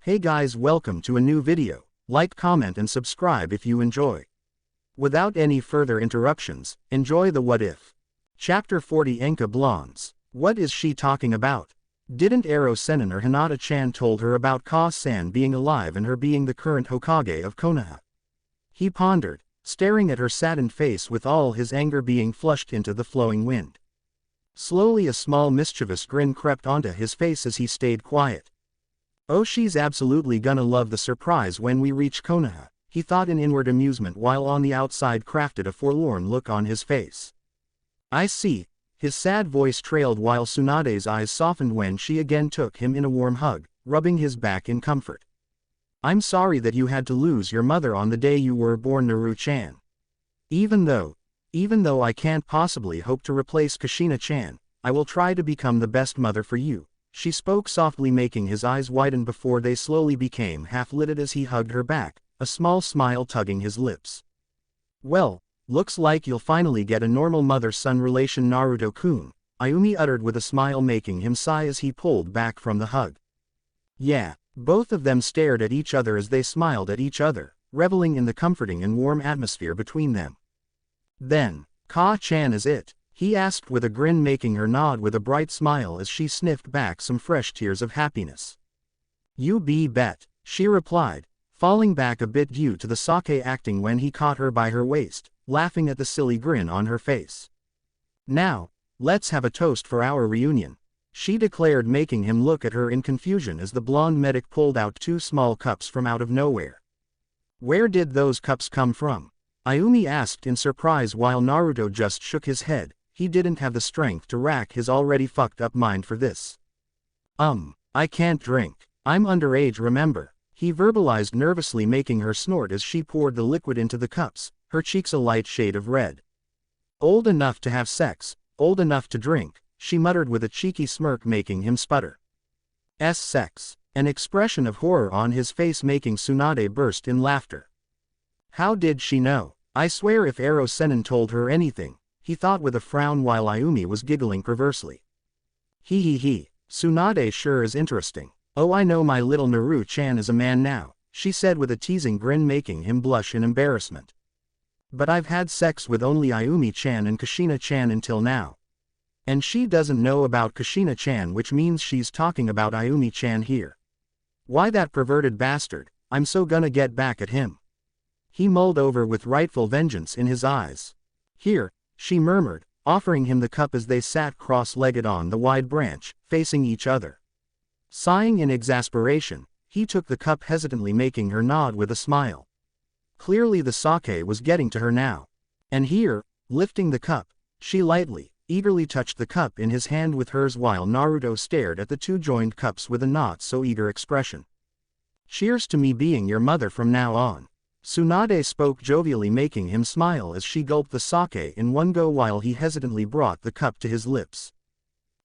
Hey guys, welcome to a new video. Like, comment and subscribe if you enjoy. Without any further interruptions, enjoy the What If. Chapter 40 Enka Blondes. What is she talking about? Didn't Ero-Sennin or Hinata-chan told her about Ka-san being alive and her being the current Hokage of Konoha? He pondered, staring at her saddened face with all his anger being flushed into the flowing wind. Slowly a small mischievous grin crept onto his face as he stayed quiet. Oh, she's absolutely gonna love the surprise when we reach Konoha, he thought in inward amusement while on the outside crafted a forlorn look on his face. I see, his sad voice trailed while Tsunade's eyes softened when she again took him in a warm hug, rubbing his back in comfort. I'm sorry that you had to lose your mother on the day you were born, Naru-chan. Even though I can't possibly hope to replace Kushina-chan, I will try to become the best mother for you. She spoke softly, making his eyes widen before they slowly became half-lidded as he hugged her back, a small smile tugging his lips. Well, looks like you'll finally get a normal mother-son relation, Naruto-kun, Ayumi uttered with a smile, making him sigh as he pulled back from the hug. Yeah, both of them stared at each other as they smiled at each other, reveling in the comforting and warm atmosphere between them. Then, Ka-chan is it? He asked with a grin, making her nod with a bright smile as she sniffed back some fresh tears of happiness. You bet, she replied, falling back a bit due to the sake acting when he caught her by her waist, laughing at the silly grin on her face. Now, let's have a toast for our reunion, she declared, making him look at her in confusion as the blonde medic pulled out two small cups from out of nowhere. Where did those cups come from? Ayumi asked in surprise while Naruto just shook his head. He didn't have the strength to rack his already fucked up mind for this. I can't drink. I'm underage, remember, he verbalized nervously, making her snort as she poured the liquid into the cups, her cheeks a light shade of red. Old enough to have sex, old enough to drink, she muttered with a cheeky smirk, making him sputter. Sex. An expression of horror on his face, making Tsunade burst in laughter. How did she know? I swear if Ero-Sennin told her anything, he thought with a frown while Ayumi was giggling perversely. He, Tsunade sure is interesting. Oh, I know my little Naru-chan is a man now, she said with a teasing grin, making him blush in embarrassment. But I've had sex with only Ayumi-chan and Kushina-chan until now. And she doesn't know about Kushina-chan, which means she's talking about Ayumi-chan here. Why, that perverted bastard, I'm so gonna get back at him. He mulled over with rightful vengeance in his eyes. Here, she murmured, offering him the cup as they sat cross-legged on the wide branch, facing each other. Sighing in exasperation, he took the cup hesitantly, making her nod with a smile. Clearly the sake was getting to her now. And here, lifting the cup, she lightly, eagerly touched the cup in his hand with hers while Naruto stared at the two joined cups with a not-so-eager expression. Cheers to me being your mother from now on. Tsunade spoke jovially, making him smile as she gulped the sake in one go while he hesitantly brought the cup to his lips.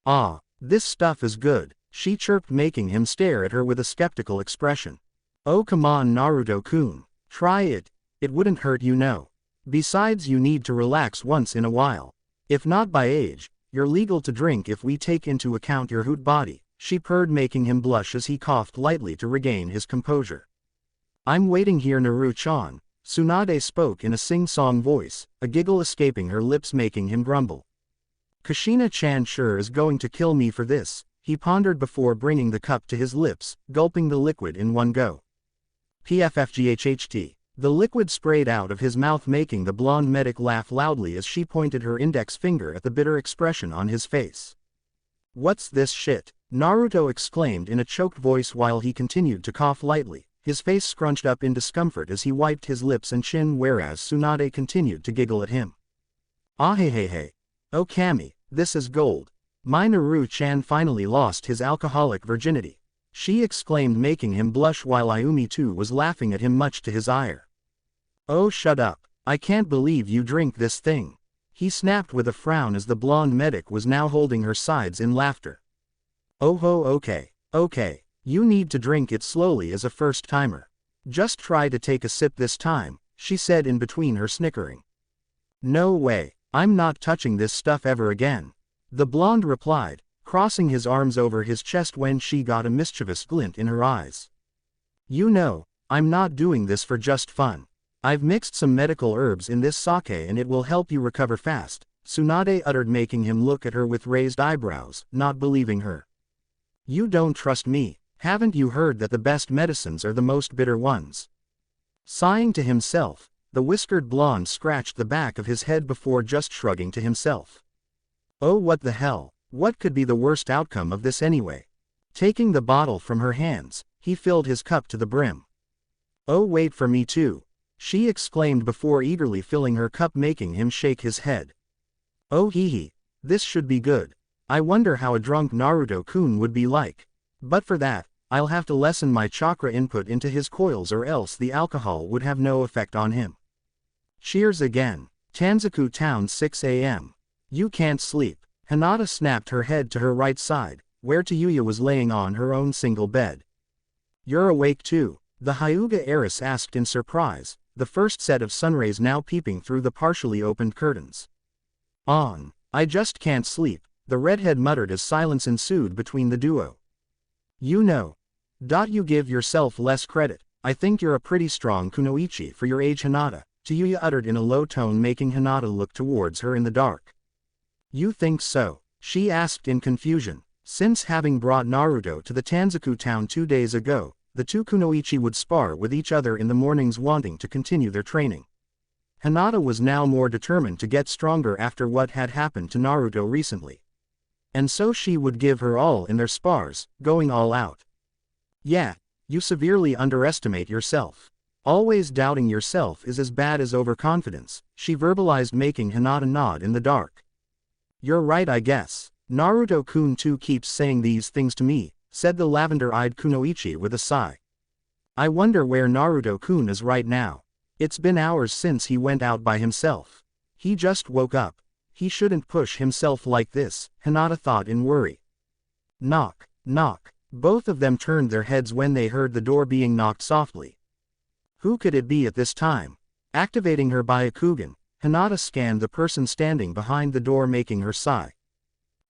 Ah, this stuff is good, she chirped, making him stare at her with a skeptical expression. Oh, come on, Naruto-kun, try it, it wouldn't hurt, you know. Besides, you need to relax once in a while. If not by age, you're legal to drink if we take into account your hoot body, she purred, making him blush as he coughed lightly to regain his composure. I'm waiting here, Naru-chan, Tsunade spoke in a sing-song voice, a giggle escaping her lips, making him grumble. Kushina-chan sure is going to kill me for this, he pondered before bringing the cup to his lips, gulping the liquid in one go. PFFGHHT. The liquid sprayed out of his mouth, making the blonde medic laugh loudly as she pointed her index finger at the bitter expression on his face. What's this shit? Naruto exclaimed in a choked voice while he continued to cough lightly, his face scrunched up in discomfort as he wiped his lips and chin, whereas Tsunade continued to giggle at him. Ah, hey. Oh, Kami, this is gold. My Naru-chan finally lost his alcoholic virginity, she exclaimed, making him blush while Ayumi too was laughing at him much to his ire. Oh, shut up, I can't believe you drink this thing, he snapped with a frown as the blonde medic was now holding her sides in laughter. Oh ho, okay. You need to drink it slowly as a first-timer. Just try to take a sip this time, she said in between her snickering. No way, I'm not touching this stuff ever again, the blonde replied, crossing his arms over his chest when she got a mischievous glint in her eyes. You know, I'm not doing this for just fun. I've mixed some medical herbs in this sake and it will help you recover fast, Tsunade uttered, making him look at her with raised eyebrows, not believing her. You don't trust me, haven't you heard that the best medicines are the most bitter ones? Sighing to himself, the whiskered blonde scratched the back of his head before just shrugging to himself. Oh, what the hell, what could be the worst outcome of this anyway? Taking the bottle from her hands, he filled his cup to the brim. Oh, wait for me too, she exclaimed before eagerly filling her cup, making him shake his head. Oh hee, this should be good. I wonder how a drunk Naruto-kun would be like. But for that, I'll have to lessen my chakra input into his coils or else the alcohol would have no effect on him. Cheers again. Tanzaku Town, 6 a.m. You can't sleep. Hinata snapped her head to her right side, where Tayuya was laying on her own single bed. You're awake too? The Hyuga heiress asked in surprise, the first set of sunrays now peeping through the partially opened curtains. I just can't sleep, the redhead muttered as silence ensued between the duo. You know. You give yourself less credit, I think you're a pretty strong kunoichi for your age, Hinata, Tayuya uttered in a low tone, making Hinata look towards her in the dark. You think so? She asked in confusion. Since having brought Naruto to the Tanzaku town 2 days ago, the two kunoichi would spar with each other in the mornings, wanting to continue their training. Hinata was now more determined to get stronger after what had happened to Naruto recently. And so she would give her all in their spars, going all out. Yeah, you severely underestimate yourself. Always doubting yourself is as bad as overconfidence, she verbalized, making Hinata nod in the dark. You're right, I guess. Naruto-kun too keeps saying these things to me, said the lavender-eyed kunoichi with a sigh. I wonder where Naruto-kun is right now. It's been hours since he went out by himself. He just woke up. He shouldn't push himself like this, Hinata thought in worry. Knock, knock. Both of them turned their heads when they heard the door being knocked softly. Who could it be at this time? Activating her Byakugan, Hinata scanned the person standing behind the door, making her sigh.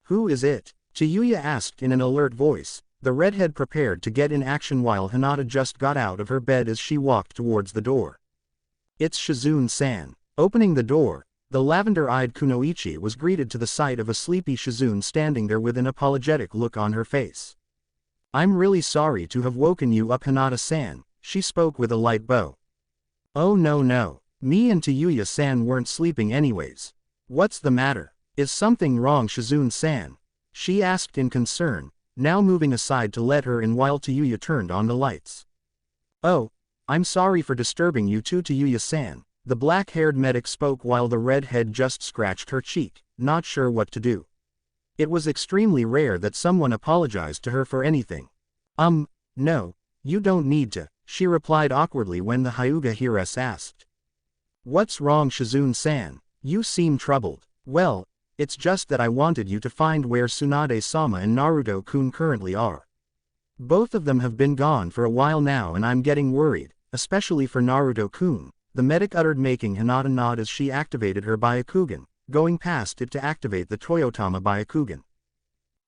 Who is it? Tayuya asked in an alert voice, the redhead prepared to get in action while Hinata just got out of her bed as she walked towards the door. It's Shizune-san. Opening the door, the lavender-eyed kunoichi was greeted to the sight of a sleepy Shizune standing there with an apologetic look on her face. I'm really sorry to have woken you up, Hinata-san, she spoke with a light bow. Oh no, me and Tayuya-san weren't sleeping anyways. What's the matter? Is something wrong, Shizune-san? She asked in concern, now moving aside to let her in while Tayuya turned on the lights. Oh, I'm sorry for disturbing you too, Tayuya-san, the black-haired medic spoke while the redhead just scratched her cheek, not sure what to do. It was extremely rare that someone apologized to her for anything. No, you don't need to, she replied awkwardly when the Hyuga heiress asked. What's wrong, Shizune-san? You seem troubled. Well, it's just that I wanted you to find where Tsunade-sama and Naruto-kun currently are. Both of them have been gone for a while now and I'm getting worried, especially for Naruto-kun, the medic uttered, making Hinata nod as she activated her Byakugan, going past it to activate the Toyotama Byakugan.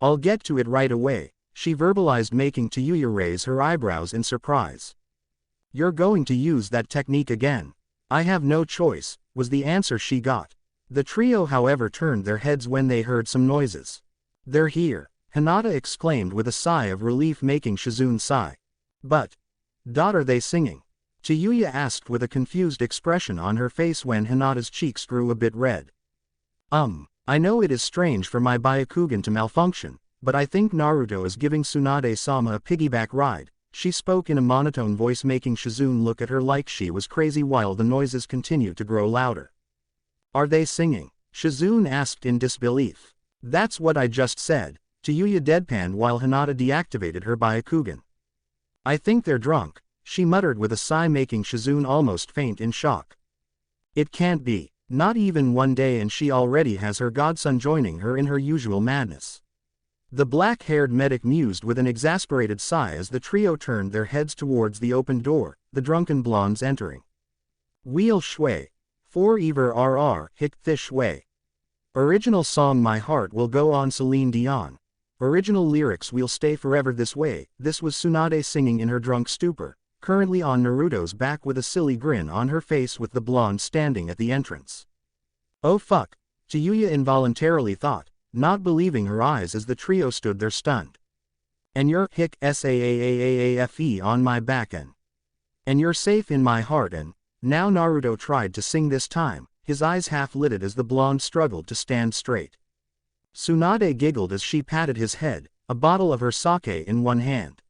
I'll get to it right away, she verbalized, making Tayuya raise her eyebrows in surprise. You're going to use that technique again? I have no choice, was the answer she got. The trio however turned their heads when they heard some noises. They're here, Hinata exclaimed with a sigh of relief, making Shizune sigh. But, are they singing? Tayuya asked with a confused expression on her face when Hinata's cheeks grew a bit red. I know it is strange for my Byakugan to malfunction, but I think Naruto is giving Tsunade-sama a piggyback ride, she spoke in a monotone voice, making Shizune look at her like she was crazy while the noises continued to grow louder. Are they singing? Shizune asked in disbelief. That's what I just said, Tayuya deadpanned while Hinata deactivated her Byakugan. I think they're drunk, she muttered with a sigh, making Shizune almost faint in shock. It can't be, not even one day and she already has her godson joining her in her usual madness. The black-haired medic mused with an exasperated sigh as the trio turned their heads towards the open door, the drunken blondes entering. Wheel Shui. For Ever RR, Hick Thish Shui. Original song My Heart Will Go On, Celine Dion. Original lyrics We'll Stay Forever This Way. This was Tsunade singing in her drunk stupor, currently on Naruto's back with a silly grin on her face with the blonde standing at the entrance. Oh fuck, Chiyuya involuntarily thought, not believing her eyes as the trio stood there stunned. And you're hic saafe on my back and you're safe in my heart and, now Naruto tried to sing this time, his eyes half-lidded as the blonde struggled to stand straight. Tsunade giggled as she patted his head, a bottle of her sake in one hand.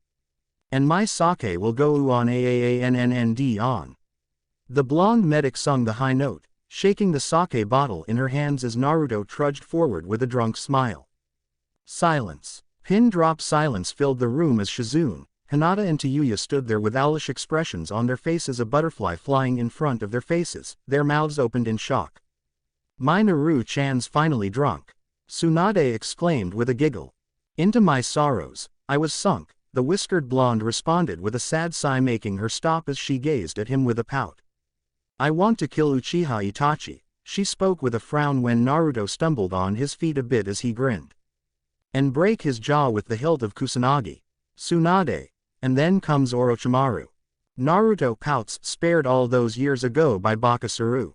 And my sake will go on aannnd on. The blonde medic sung the high note, shaking the sake bottle in her hands as Naruto trudged forward with a drunk smile. Silence. Pin-drop silence filled the room as Shizune, Hinata and Chiyuya stood there with owlish expressions on their faces, a butterfly flying in front of their faces, their mouths opened in shock. My Naru-chan's finally drunk. Tsunade exclaimed with a giggle. Into my sorrows, I was sunk, the whiskered blonde responded with a sad sigh, making her stop as she gazed at him with a pout. I want to kill Uchiha Itachi, she spoke with a frown when Naruto stumbled on his feet a bit as he grinned. And break his jaw with the hilt of Kusanagi. Tsunade. And then comes Orochimaru. Naruto pouts, spared all those years ago by Bakasuru.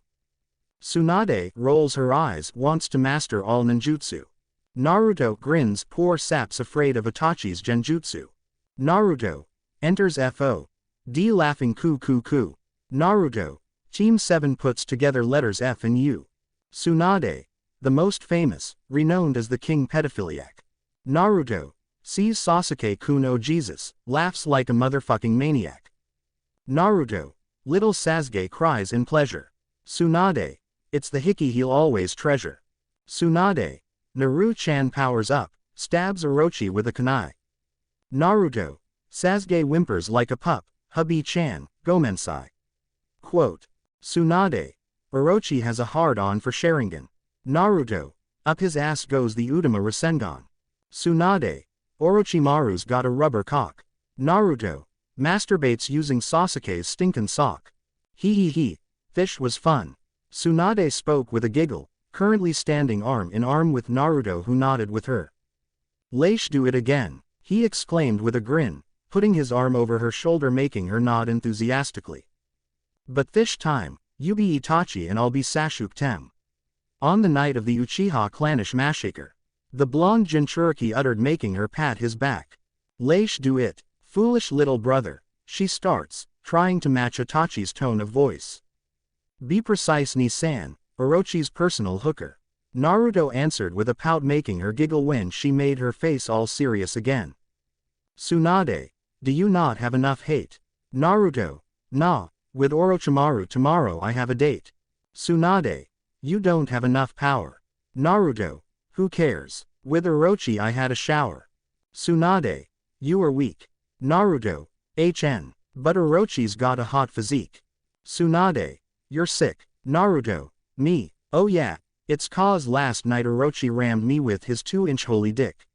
Tsunade rolls her eyes, wants to master all ninjutsu. Naruto grins, poor sap's afraid of Itachi's genjutsu. Naruto enters FO.D laughing coo coo coo. Naruto. Team 7 puts together letters F and U. Tsunade. The most famous, renowned as the king pedophiliac. Naruto sees Sasuke Kuno Jesus, laughs like a motherfucking maniac. Naruto. Little Sasuke cries in pleasure. Tsunade. It's the hickey he'll always treasure. Tsunade. Naru-chan powers up, stabs Orochi with a kunai. Naruto. Sasuke whimpers like a pup, hubby-chan, gomensai. Quote. Tsunade. Orochi has a hard-on for Sharingan. Naruto. Up his ass goes the Udama Rasengan. Tsunade. Orochimaru's got a rubber cock. Naruto. Masturbates using Sasuke's stinkin' sock. He. Fish was fun. Tsunade spoke with a giggle, currently standing arm in arm with Naruto, who nodded with her. Let's do it again, he exclaimed with a grin, putting his arm over her shoulder, making her nod enthusiastically. But this time, you be Itachi and I'll be Sasuke Tem. On the night of the Uchiha Clanish massacre, the blonde Jinchuriki uttered, making her pat his back. Let's do it, foolish little brother, she starts, trying to match Itachi's tone of voice. Be precise, Ni-san, Orochi's personal hooker. Naruto answered with a pout, making her giggle when she made her face all serious again. Tsunade. Do you not have enough hate? Naruto. Nah, with Orochimaru tomorrow I have a date. Tsunade. You don't have enough power. Naruto. Who cares? With Orochi I had a shower. Tsunade. You are weak. Naruto. HN. But Orochi's got a hot physique. Tsunade. You're sick. Naruto. Me. Oh yeah, it's cause last night Orochi rammed me with his 2-inch holy dick.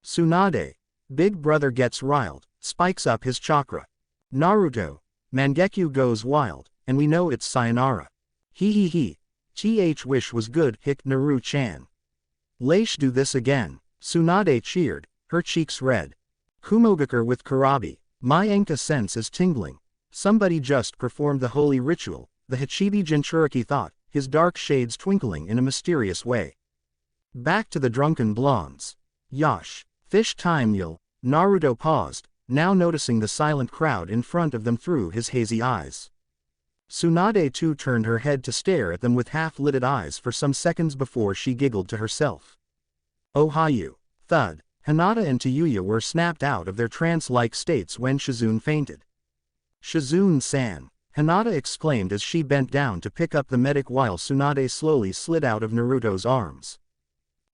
Tsunade. Big brother gets riled, spikes up his chakra. Naruto. Mangekyo goes wild, and we know it's sayonara. He. Th wish was good, hic Naru-chan. Let's do this again. Tsunade cheered, her cheeks red. Kumogakure with Kurabi. My Enka sense is tingling. Somebody just performed the holy ritual, the Hachibi Jinchuriki thought, his dark shades twinkling in a mysterious way. Back to the drunken blondes. Yosh. Fish time you'll. Naruto paused, now noticing the silent crowd in front of them through his hazy eyes. Tsunade too turned her head to stare at them with half-lidded eyes for some seconds before she giggled to herself. Ohayu. Thud. Hinata and Chiyuya were snapped out of their trance-like states when Shizune fainted. Shizune-san. Hinata exclaimed as she bent down to pick up the medic while Tsunade slowly slid out of Naruto's arms.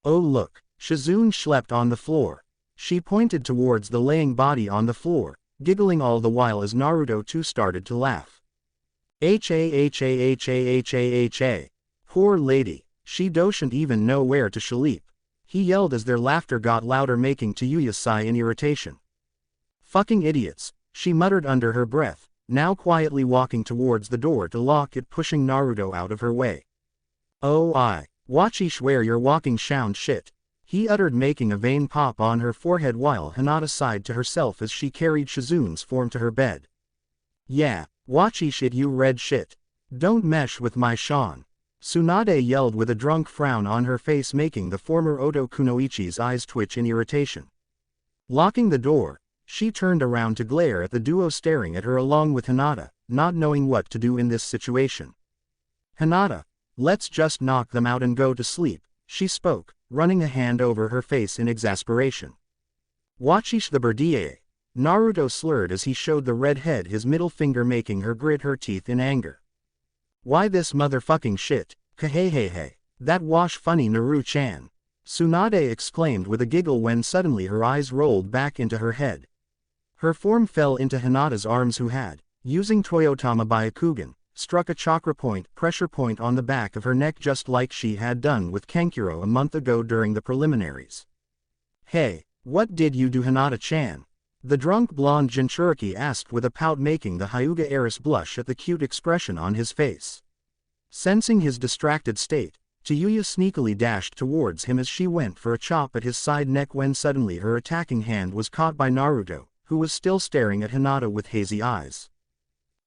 Oh look, Shizune schlepped on the floor. She pointed towards the laying body on the floor, giggling all the while as Naruto too started to laugh. Ha. Poor lady, she doesn't even know where to sleep. He yelled as their laughter got louder, making Chiyuya sigh in irritation. Fucking idiots, she muttered under her breath, now quietly walking towards the door to lock it, pushing Naruto out of her way. Oh watchish where you're walking sound shit, he uttered, making a vein pop on her forehead while Hinata sighed to herself as she carried Shizune's form to her bed. Yeah, watchy shit you red shit. Don't mesh with my Sean. Tsunade yelled with a drunk frown on her face, making the former Oto Kunoichi's eyes twitch in irritation. Locking the door, she turned around to glare at the duo staring at her along with Hinata, not knowing what to do in this situation. Hinata, let's just knock them out and go to sleep, she spoke, running a hand over her face in exasperation. Watchish the birdie. Naruto slurred as he showed the redhead his middle finger, making her grit her teeth in anger. Why this motherfucking shit, kahehehe, that wash funny Naru-chan. Tsunade exclaimed with a giggle when suddenly her eyes rolled back into her head. Her form fell into Hinata's arms, who had, using Toyotama Byakugan, struck a chakra point, pressure point on the back of her neck just like she had done with Kankuro a month ago during the preliminaries. Hey, what did you do, Hinata-chan? The drunk blonde Jinchuriki asked with a pout, making the Hyuga heiress blush at the cute expression on his face. Sensing his distracted state, Chiyuya sneakily dashed towards him as she went for a chop at his side neck when suddenly her attacking hand was caught by Naruto, who was still staring at Hinata with hazy eyes.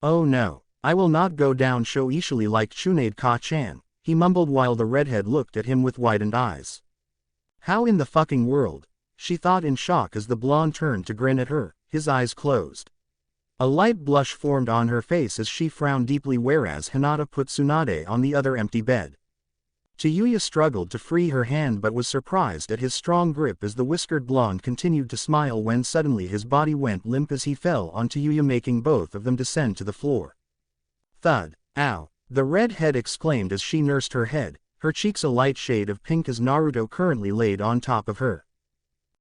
Oh no, I will not go down so easily like Tsunade-ka-chan, he mumbled while the redhead looked at him with widened eyes. How in the fucking world? She thought in shock as the blonde turned to grin at her, his eyes closed. A light blush formed on her face as she frowned deeply, whereas Hinata put Tsunade on the other empty bed. Chiyuya struggled to free her hand but was surprised at his strong grip as the whiskered blonde continued to smile when suddenly his body went limp as he fell on Chiyuya, making both of them descend to the floor. Thud, ow, the redhead exclaimed as she nursed her head, her cheeks a light shade of pink as Naruto currently laid on top of her.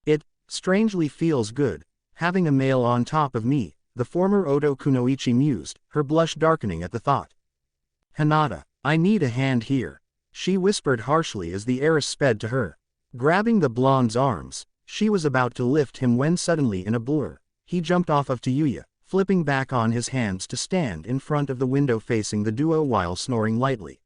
It strangely feels good, having a male on top of me, the former Oto Kunoichi mused, her blush darkening at the thought. Hinata, I need a hand here, she whispered harshly as the heiress sped to her. Grabbing the blonde's arms, she was about to lift him when suddenly in a blur, he jumped off of Chiyuya, flipping back on his hands to stand in front of the window facing the duo while snoring lightly.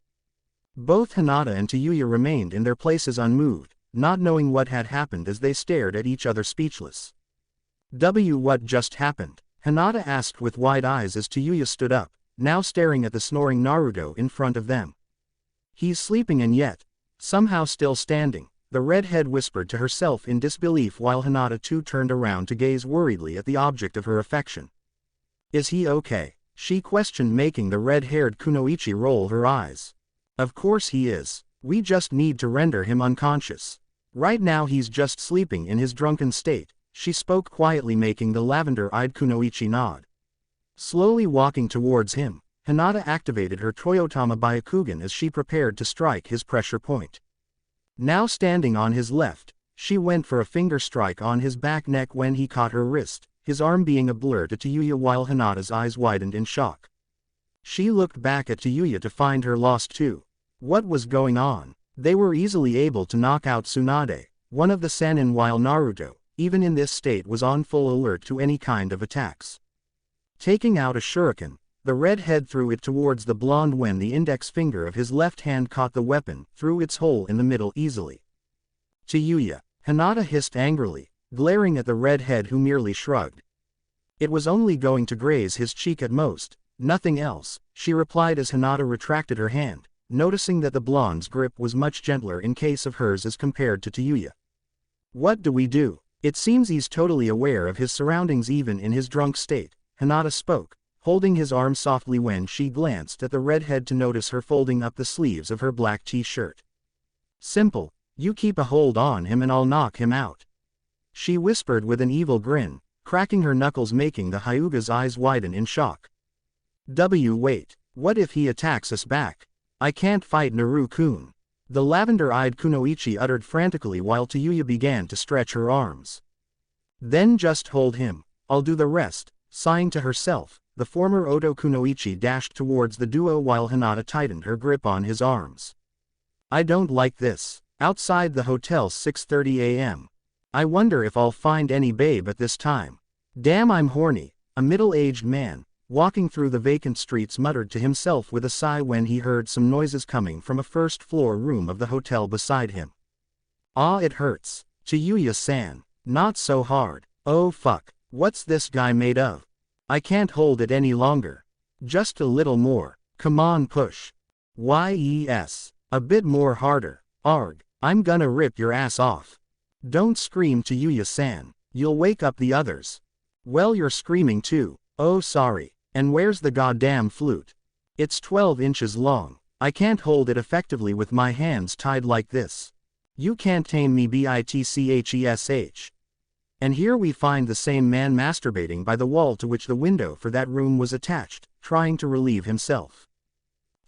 Both Hinata and Chiyuya remained in their places unmoved, not knowing what had happened as they stared at each other speechless. What just happened? Hinata asked with wide eyes as Chiyuya stood up, now staring at the snoring Naruto in front of them. He's sleeping and yet, somehow still standing, the redhead whispered to herself in disbelief while Hinata too turned around to gaze worriedly at the object of her affection. Is he okay? She questioned, making the red-haired Kunoichi roll her eyes. Of course he is, we just need to render him unconscious. Right now he's just sleeping in his drunken state, she spoke quietly, making the lavender-eyed Kunoichi nod. Slowly walking towards him, Hinata activated her Toyotama Byakugan as she prepared to strike his pressure point. Now standing on his left, she went for a finger strike on his back neck when he caught her wrist, his arm being a blur to Chiyuya while Hinata's eyes widened in shock. She looked back at Chiyuya to find her lost too. What was going on? They were easily able to knock out Tsunade, one of the Sannin, while Naruto, even in this state, was on full alert to any kind of attacks. Taking out a shuriken, the redhead threw it towards the blonde when the index finger of his left hand caught the weapon, through its hole in the middle easily. Chiyuya, Hinata hissed angrily, glaring at the redhead, who merely shrugged. It was only going to graze his cheek at most, nothing else, she replied as Hinata retracted her hand, noticing that the blonde's grip was much gentler in case of hers as compared to Chiyuya. What do we do? It seems he's totally aware of his surroundings even in his drunk state, Hinata spoke, holding his arm softly when she glanced at the redhead to notice her folding up the sleeves of her black t-shirt. Simple, you keep a hold on him and I'll knock him out, she whispered with an evil grin, cracking her knuckles, making the Hyuga's eyes widen in shock. Wait, what if he attacks us back? I can't fight Naru-kun, the lavender-eyed Kunoichi uttered frantically while Chiyuya began to stretch her arms. Then just hold him, I'll do the rest, sighing to herself, the former Oto Kunoichi dashed towards the duo while Hinata tightened her grip on his arms. I don't like this. Outside the hotel, 6:30 a.m. I wonder if I'll find any babe at this time. Damn, I'm horny, a middle-aged man, walking through the vacant streets, muttered to himself with a sigh when he heard some noises coming from a first-floor room of the hotel beside him. Ah, it hurts. Chiyuya-san. Not so hard. Oh fuck, what's this guy made of? I can't hold it any longer. Just a little more. Come on, push. Yes. A bit more harder. Arg. I'm gonna rip your ass off. Don't scream to Yuya-san. You'll wake up the others. Well, you're screaming too. Oh, sorry. And where's the goddamn flute? It's 12 inches long. I can't hold it effectively with my hands tied like this. You can't tame me, bitchesh. And here we find the same man masturbating by the wall to which the window for that room was attached, trying to relieve himself.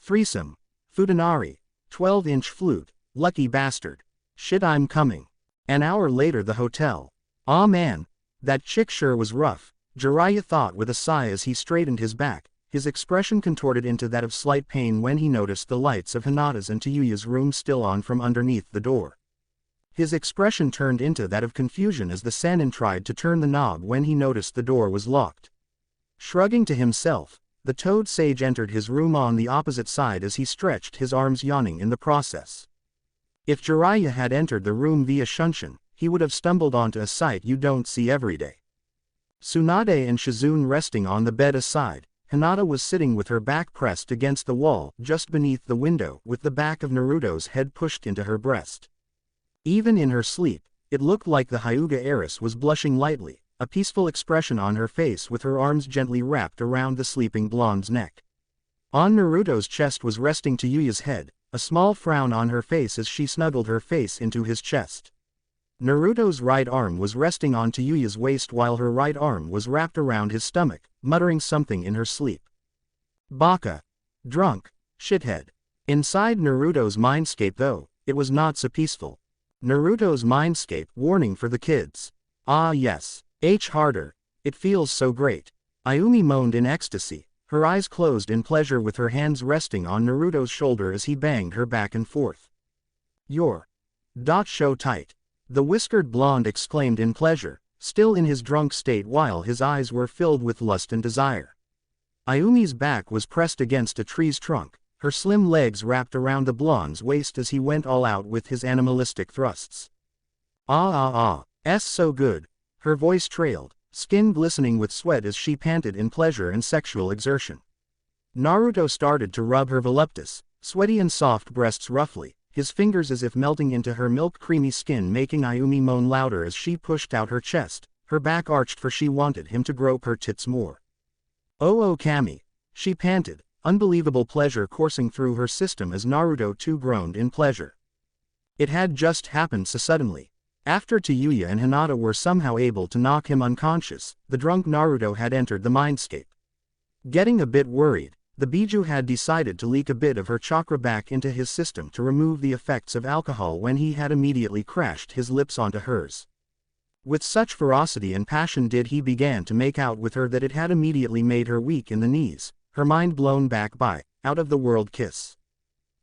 Threesome. Futanari. 12-inch flute. Lucky bastard. Shit, I'm coming. An hour later, the hotel. Aw man. That chick sure was rough, Jiraiya thought with a sigh as he straightened his back, his expression contorted into that of slight pain when he noticed the lights of Hinata's and Tayuya's room still on from underneath the door. His expression turned into that of confusion as the Sannin tried to turn the knob when he noticed the door was locked. Shrugging to himself, the Toad Sage entered his room on the opposite side as he stretched his arms, yawning in the process. If Jiraiya had entered the room via Shunshin, he would have stumbled onto a sight you don't see every day. Tsunade and Shizune resting on the bed aside, Hinata was sitting with her back pressed against the wall just beneath the window with the back of Naruto's head pushed into her breast. Even in her sleep, it looked like the Hyuga heiress was blushing lightly, a peaceful expression on her face with her arms gently wrapped around the sleeping blonde's neck. On Naruto's chest was resting Tayuya's head, a small frown on her face as she snuggled her face into his chest. Naruto's right arm was resting on Tayuya's waist while her right arm was wrapped around his stomach, muttering something in her sleep. Baka. Drunk. Shithead. Inside Naruto's mindscape though, it was not so peaceful. Naruto's mindscape warning for the kids. Ah yes. Harder. It feels so great. Ayumi moaned in ecstasy, her eyes closed in pleasure with her hands resting on Naruto's shoulder as he banged her back and forth. You're so tight. The whiskered blonde exclaimed in pleasure, still in his drunk state while his eyes were filled with lust and desire. Ayumi's back was pressed against a tree's trunk, her slim legs wrapped around the blonde's waist as he went all out with his animalistic thrusts. So good. Her voice trailed, skin glistening with sweat as she panted in pleasure and sexual exertion. Naruto started to rub her voluptuous, sweaty and soft breasts roughly, his fingers as if melting into her milk-creamy skin, making Ayumi moan louder as she pushed out her chest, her back arched for she wanted him to grope her tits more. Oh Kami, she panted, unbelievable pleasure coursing through her system as Naruto too groaned in pleasure. It had just happened so suddenly. After Tayuya and Hinata were somehow able to knock him unconscious, the drunk Naruto had entered the mindscape. Getting a bit worried, the Biju had decided to leak a bit of her chakra back into his system to remove the effects of alcohol when he had immediately crashed his lips onto hers. With such ferocity and passion did he began to make out with her that it had immediately made her weak in the knees, her mind blown back by out-of-the-world kiss.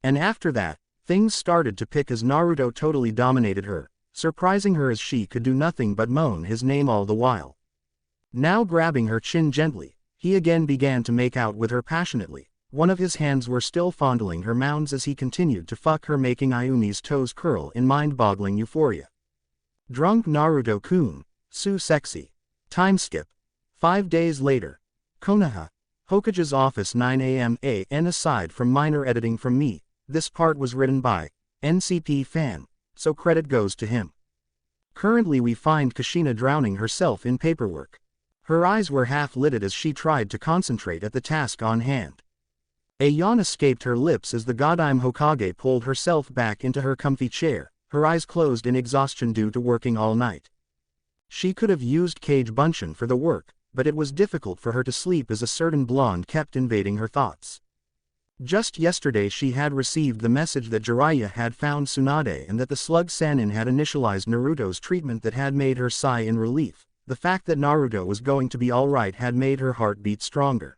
And after that, things started to pick as Naruto totally dominated her, surprising her as she could do nothing but moan his name all the while. Now grabbing her chin gently, he again began to make out with her passionately, one of his hands were still fondling her mounds as he continued to fuck her, making Ayumi's toes curl in mind-boggling euphoria. Drunk Naruto-kun, so sexy. Time skip. 5 days later. Konoha. Hokage's office 9 a.m. And aside from minor editing from me, this part was written by NCP fan, so credit goes to him. Currently we find Kushina drowning herself in paperwork. Her eyes were half-lidded as she tried to concentrate at the task on hand. A yawn escaped her lips as the goddamn Hokage pulled herself back into her comfy chair, her eyes closed in exhaustion due to working all night. She could have used Kage Bunshin for the work, but it was difficult for her to sleep as a certain blonde kept invading her thoughts. Just yesterday she had received the message that Jiraiya had found Tsunade and that the slug Sannin had initialized Naruto's treatment that had made her sigh in relief. The fact that Naruto was going to be alright had made her heart beat stronger.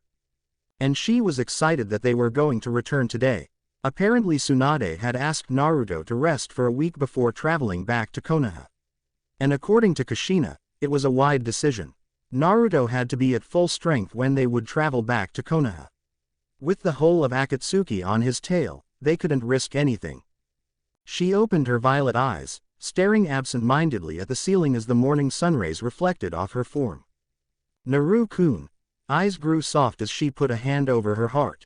And she was excited that they were going to return today. Apparently Tsunade had asked Naruto to rest for a week before traveling back to Konoha. And according to Kushina, it was a wide decision. Naruto had to be at full strength when they would travel back to Konoha. With the whole of Akatsuki on his tail, they couldn't risk anything. She opened her violet eyes, staring absent-mindedly at the ceiling as the morning sunrays reflected off her form. Naru-kun. eyes grew soft as she put a hand over her heart.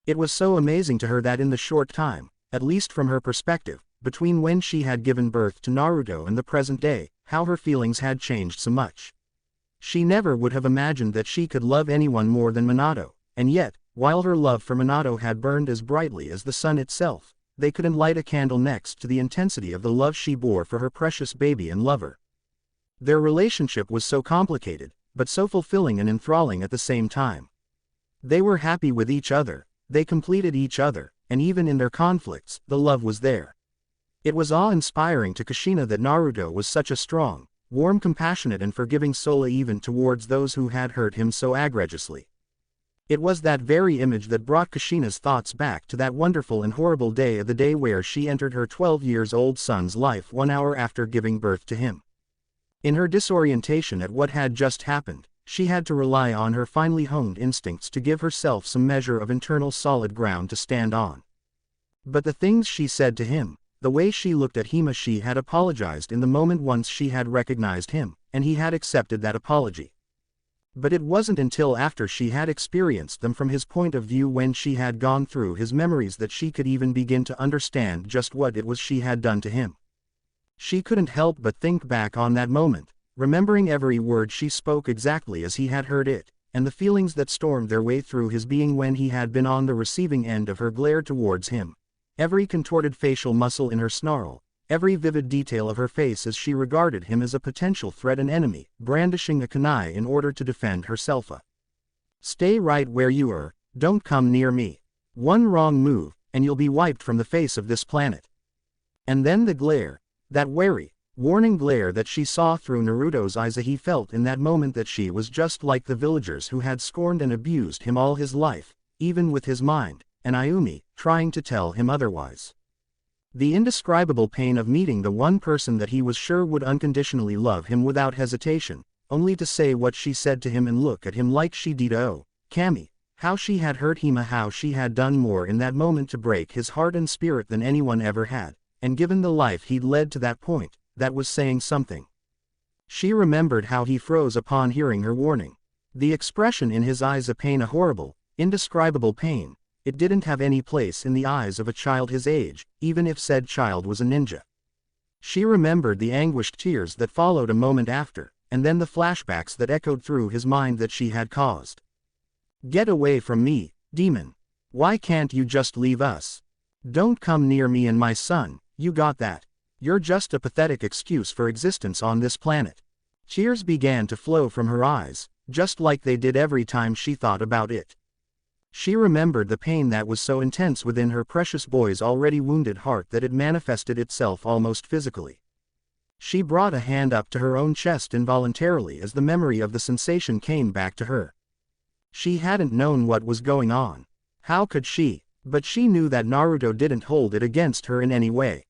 It was so amazing to her that in the short time, at least from her perspective, between when she had given birth to Naruto and the present day, how her feelings had changed so much. She never would have imagined that she could love anyone more than Minato, and yet, while her love for Minato had burned as brightly as the sun itself, they couldn't light a candle next to the intensity of the love she bore for her precious baby and lover. Their relationship was so complicated, but so fulfilling and enthralling at the same time. They were happy with each other, they completed each other, and even in their conflicts, the love was there. It was awe-inspiring to Kushina that Naruto was such a strong, warm, compassionate and forgiving soul even towards those who had hurt him so egregiously. It was that very image that brought Kushina's thoughts back to that wonderful and horrible day, the day where she entered her 12-year-old son's life 1 hour after giving birth to him. In her disorientation at what had just happened, she had to rely on her finely honed instincts to give herself some measure of internal solid ground to stand on. But the things she said to him, the way she looked at him, she had apologized in the moment once she had recognized him, and he had accepted that apology. But it wasn't until after she had experienced them from his point of view, when she had gone through his memories, that she could even begin to understand just what it was she had done to him. She couldn't help but think back on that moment, remembering every word she spoke exactly as he had heard it, and the feelings that stormed their way through his being when he had been on the receiving end of her glare towards him. Every contorted facial muscle in her snarl, every vivid detail of her face as she regarded him as a potential threat and enemy, brandishing a kunai in order to defend herself. Stay right where you are, don't come near me. One wrong move, and you'll be wiped from the face of this planet. And then the glare, that wary, warning glare that she saw through Naruto's eyes. He felt in that moment that she was just like the villagers who had scorned and abused him all his life, even with his mind, and Ayumi, trying to tell him otherwise. The indescribable pain of meeting the one person that he was sure would unconditionally love him without hesitation, only to say what she said to him and look at him like she did. Oh, Kami, how she had hurt him, how she had done more in that moment to break his heart and spirit than anyone ever had, and given the life he'd led to that point, that was saying something. She remembered how he froze upon hearing her warning. The expression in his eyes, a pain, a horrible, indescribable pain. It didn't have any place in the eyes of a child his age, even if said child was a ninja. She remembered the anguished tears that followed a moment after, and then the flashbacks that echoed through his mind that she had caused. Get away from me, demon. Why can't you just leave us? Don't come near me and my son, you got that? You're just a pathetic excuse for existence on this planet. Tears began to flow from her eyes, just like they did every time she thought about it. She remembered the pain that was so intense within her precious boy's already wounded heart that it manifested itself almost physically. She brought a hand up to her own chest involuntarily as the memory of the sensation came back to her. She hadn't known what was going on. How could she? But she knew that Naruto didn't hold it against her in any way.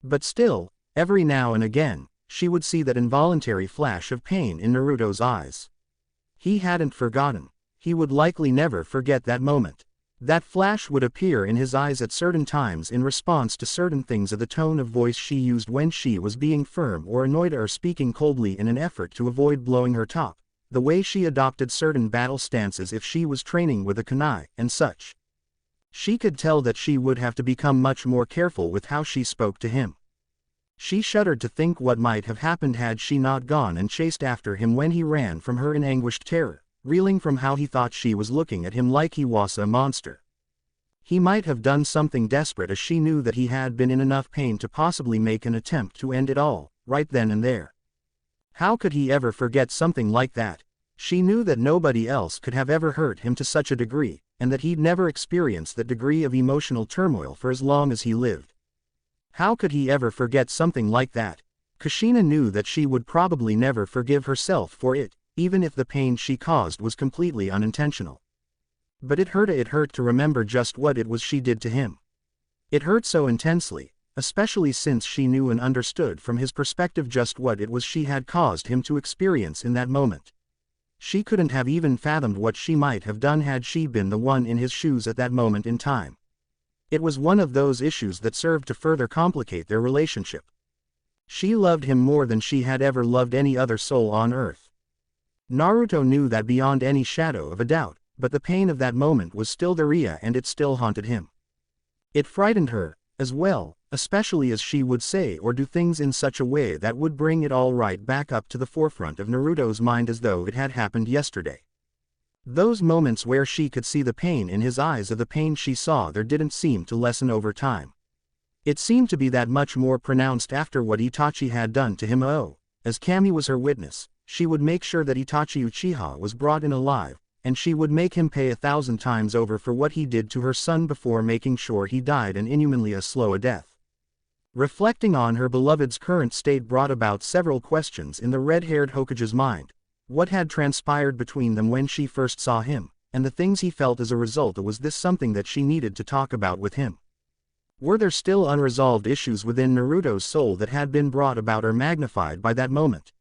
But still, every now and again, she would see that involuntary flash of pain in Naruto's eyes. He hadn't forgotten. He would likely never forget that moment. That flash would appear in his eyes at certain times in response to certain things, of the tone of voice she used when she was being firm or annoyed or speaking coldly in an effort to avoid blowing her top, the way she adopted certain battle stances if she was training with a kunai, and such. She could tell that she would have to become much more careful with how she spoke to him. She shuddered to think what might have happened had she not gone and chased after him when he ran from her in anguished terror, reeling from how he thought she was looking at him like he was a monster. He might have done something desperate, as she knew that he had been in enough pain to possibly make an attempt to end it all, right then and there. How could he ever forget something like that? She knew that nobody else could have ever hurt him to such a degree, and that he'd never experienced that degree of emotional turmoil for as long as he lived. How could he ever forget something like that? Kushina knew that she would probably never forgive herself for it, even if the pain she caused was completely unintentional. But it hurt to remember just what it was she did to him. It hurt so intensely, especially since she knew and understood from his perspective just what it was she had caused him to experience in that moment. She couldn't have even fathomed what she might have done had she been the one in his shoes at that moment in time. It was one of those issues that served to further complicate their relationship. She loved him more than she had ever loved any other soul on earth. Naruto knew that beyond any shadow of a doubt, but the pain of that moment was still there and it still haunted him. It frightened her, as well, especially as she would say or do things in such a way that would bring it all right back up to the forefront of Naruto's mind as though it had happened yesterday. Those moments where she could see the pain in his eyes of the pain she saw there didn't seem to lessen over time. It seemed to be that much more pronounced after what Itachi had done to him. As Kami was her witness, she would make sure that Itachi Uchiha was brought in alive, and she would make him pay 1,000 times over for what he did to her son before making sure he died an inhumanly slow death. Reflecting on her beloved's current state brought about several questions in the red-haired Hokage's mind. What had transpired between them when she first saw him, and the things he felt as a result? Was this something that she needed to talk about with him? Were there still unresolved issues within Naruto's soul that had been brought about or magnified by that moment?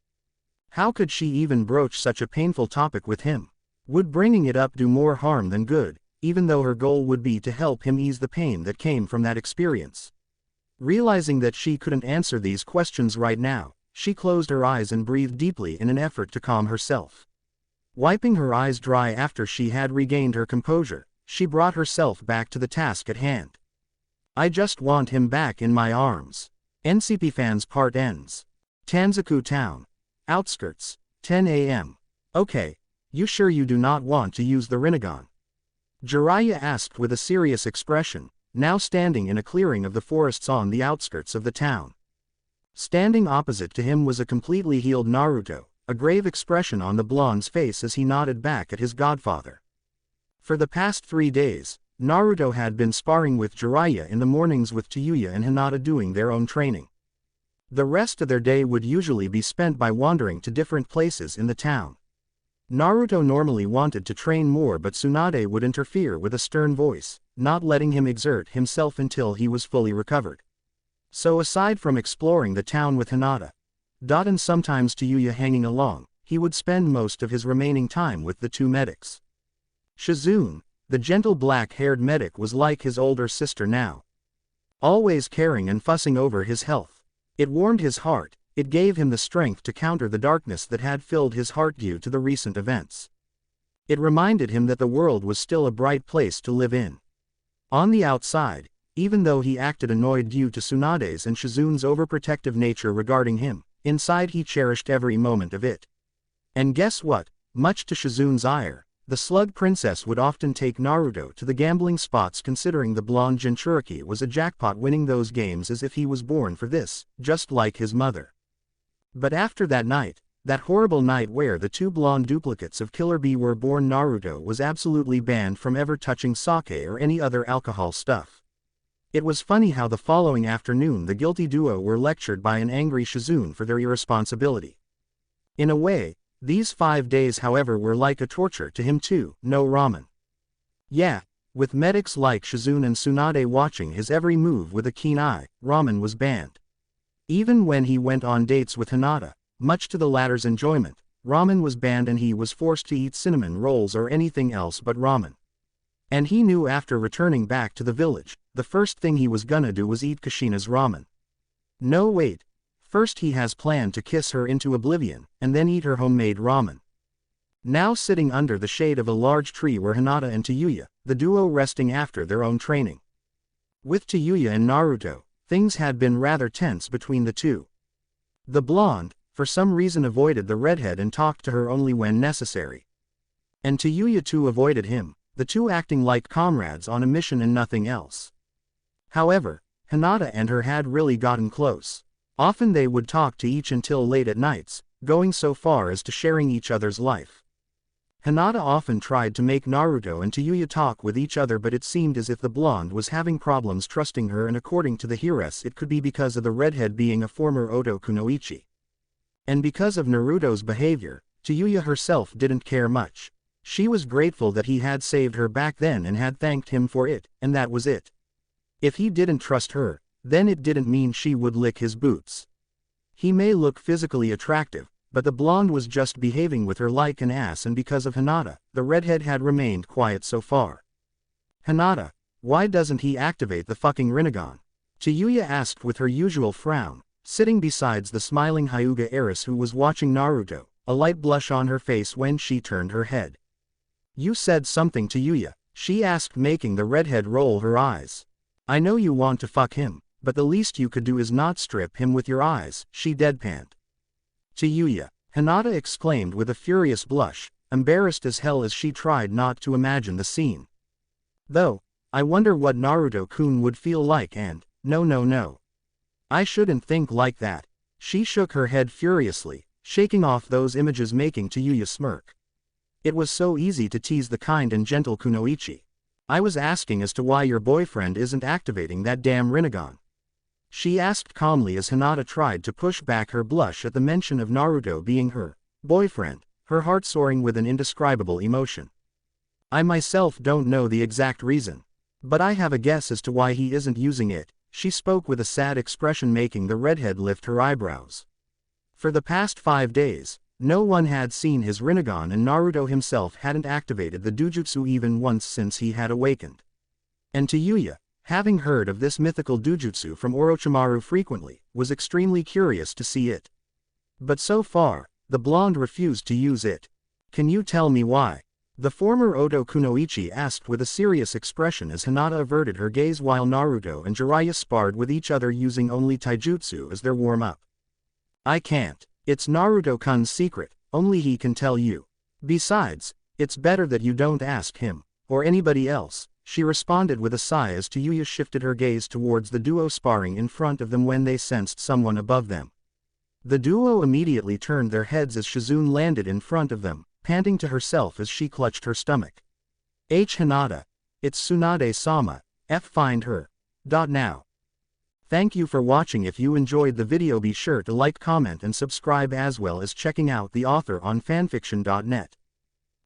How could she even broach such a painful topic with him? Would bringing it up do more harm than good, even though her goal would be to help him ease the pain that came from that experience? Realizing that she couldn't answer these questions right now, she closed her eyes and breathed deeply in an effort to calm herself. Wiping her eyes dry after she had regained her composure, she brought herself back to the task at hand. I just want him back in my arms. NCP Fans Part ends. Tanzaku Town. Outskirts. 10 a.m. Okay, you sure you do not want to use the rinnegan? Jiraiya asked with a serious expression, now standing in a clearing of the forests on the outskirts of the town. Standing opposite to him was a completely healed Naruto, a grave expression on the blonde's face as he nodded back at his godfather. For the past 3 days, Naruto had been sparring with Jiraiya in the mornings with Tsuyu and Hinata doing their own training. The rest of their day would usually be spent by wandering to different places in the town. Naruto normally wanted to train more, but Tsunade would interfere with a stern voice, not letting him exert himself until he was fully recovered. So aside from exploring the town with Hinata, and sometimes Tsuyu hanging along, he would spend most of his remaining time with the two medics. Shizune, the gentle black-haired medic, was like his older sister now. Always caring and fussing over his health. It warmed his heart, it gave him the strength to counter the darkness that had filled his heart due to the recent events. It reminded him that the world was still a bright place to live in. On the outside, even though he acted annoyed due to Tsunade's and Shizune's overprotective nature regarding him, inside he cherished every moment of it. And guess what? Much to Shizune's ire, the Slug Princess would often take Naruto to the gambling spots, considering the blonde Jinchuriki was a jackpot winning those games as if he was born for this, just like his mother. But after that night, that horrible night where the two blonde duplicates of Killer Bee were born, Naruto was absolutely banned from ever touching sake or any other alcohol stuff. It was funny how the following afternoon the guilty duo were lectured by an angry Shizune for their irresponsibility. In a way, these 5 days however were like a torture to him too. No ramen. Yeah, with medics like Shizune and Tsunade watching his every move with a keen eye, ramen was banned. Even when he went on dates with Hinata, much to the latter's enjoyment, ramen was banned and he was forced to eat cinnamon rolls or anything else but ramen. And he knew after returning back to the village, the first thing he was gonna do was eat Kushina's ramen. No wait. First he has planned to kiss her into oblivion, and then eat her homemade ramen. Now sitting under the shade of a large tree were Hinata and Tsuyu, the duo resting after their own training. With Tsuyu and Naruto, things had been rather tense between the two. The blonde, for some reason, avoided the redhead and talked to her only when necessary. And Tsuyu too avoided him, the two acting like comrades on a mission and nothing else. However, Hinata and her had really gotten close. Often they would talk to each until late at nights, going so far as to sharing each other's life. Hinata often tried to make Naruto and Tsuyu talk with each other, but it seemed as if the blonde was having problems trusting her, and according to the heiress it could be because of the redhead being a former Oto Kunoichi. And because of Naruto's behavior, Tsuyu herself didn't care much. She was grateful that he had saved her back then and had thanked him for it, and that was it. If he didn't trust her, then it didn't mean she would lick his boots. He may look physically attractive, but the blonde was just behaving with her like an ass, and because of Hinata, the redhead had remained quiet so far. Hinata, why doesn't he activate the fucking rinnegan? Tsuyu asked with her usual frown, sitting besides the smiling Hyuga heiress who was watching Naruto, a light blush on her face when she turned her head. You said something to Yuya, she asked, making the redhead roll her eyes. I know you want to fuck him, but the least you could do is not strip him with your eyes, she deadpanned. To Yuya, Hinata exclaimed with a furious blush, embarrassed as hell as she tried not to imagine the scene. Though, I wonder what Naruto-kun would feel like and, no. I shouldn't think like that. She shook her head furiously, shaking off those images, making Yuya smirk. It was so easy to tease the kind and gentle Kunoichi. I was asking as to why your boyfriend isn't activating that damn rinnegan. She asked calmly as Hinata tried to push back her blush at the mention of Naruto being her boyfriend, her heart soaring with an indescribable emotion. I myself don't know the exact reason, but I have a guess as to why he isn't using it, she spoke with a sad expression, making the redhead lift her eyebrows. For the past 5 days, no one had seen his rinnegan, and Naruto himself hadn't activated the dujutsu even once since he had awakened. And to Yuya, having heard of this mythical dujutsu from Orochimaru frequently, was extremely curious to see it. But so far, the blonde refused to use it. Can you tell me why? The former Oto Kunoichi asked with a serious expression as Hinata averted her gaze while Naruto and Jiraiya sparred with each other using only taijutsu as their warm-up. I can't. It's Naruto-kun's secret, only he can tell you. Besides, it's better that you don't ask him, or anybody else, she responded with a sigh as Yuya shifted her gaze towards the duo sparring in front of them when they sensed someone above them. The duo immediately turned their heads as Shizune landed in front of them, panting to herself as she clutched her stomach. Hinata. It's Tsunade-sama, find her. Now. Thank you for watching. If you enjoyed the video, be sure to like, comment and subscribe, as well as checking out the author on fanfiction.net.